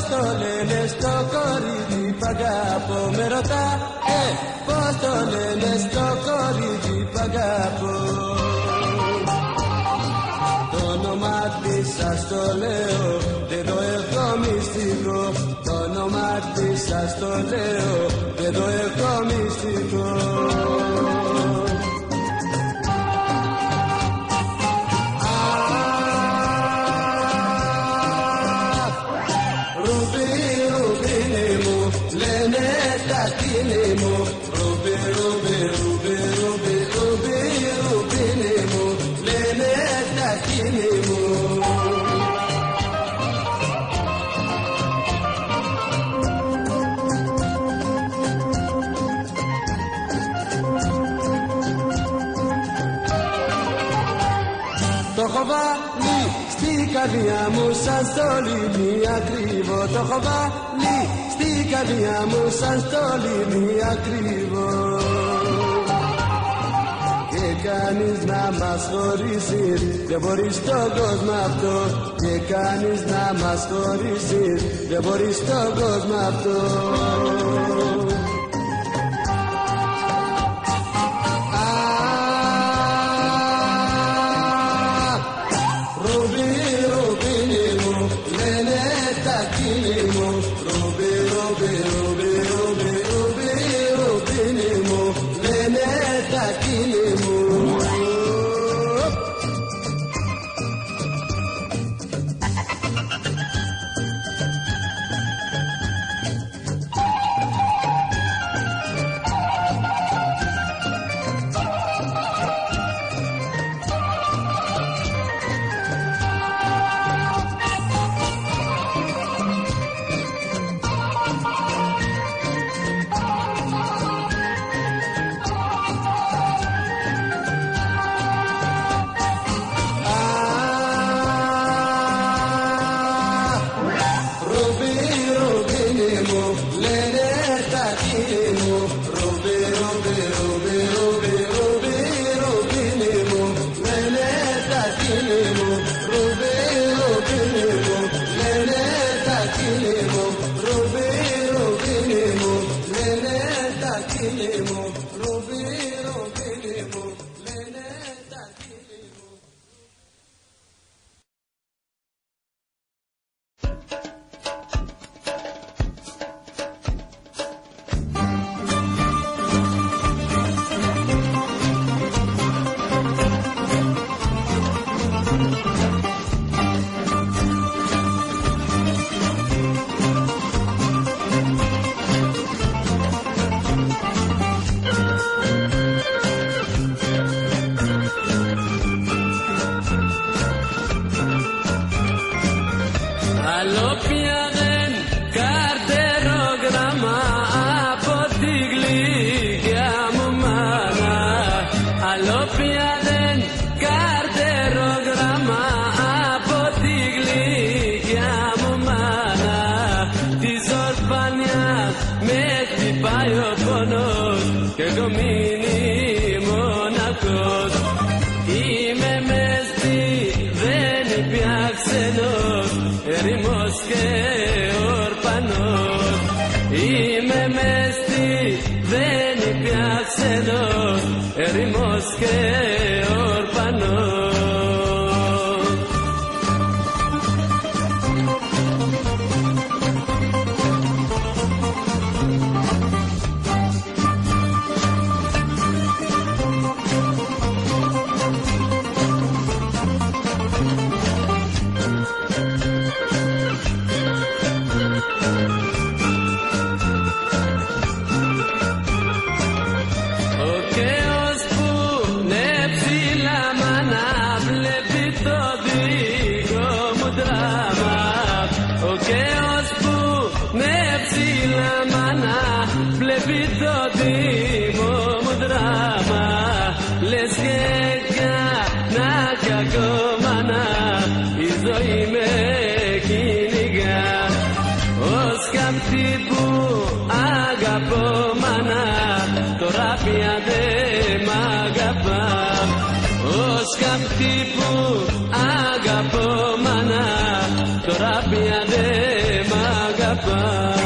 Πώς το λένε στο κορίτσι που αγαπώ, με ρωτά, πώς το λένε στο κορίτσι που αγαπώ. Το όνομα της σας το λέω, δεν το έχω μυστικό. Το όνομα της σας το λέω, δεν το έχω μυστικό. Το έχω βάλει στην καρδιά μου σαν στολίδι ακριβό. Το έχω βάλει στην καρδιά μου σαν στολίδι ακριβό. Και κανείς να μας χωρίσει, δεν μπορεί στον κόσμο αυτό. Και κανείς να μας χωρίσει, δεν μπορεί στον κόσμο αυτό. Αγαπώ μάνα, τώρα πια δε μ' αγαπά. αγαπά.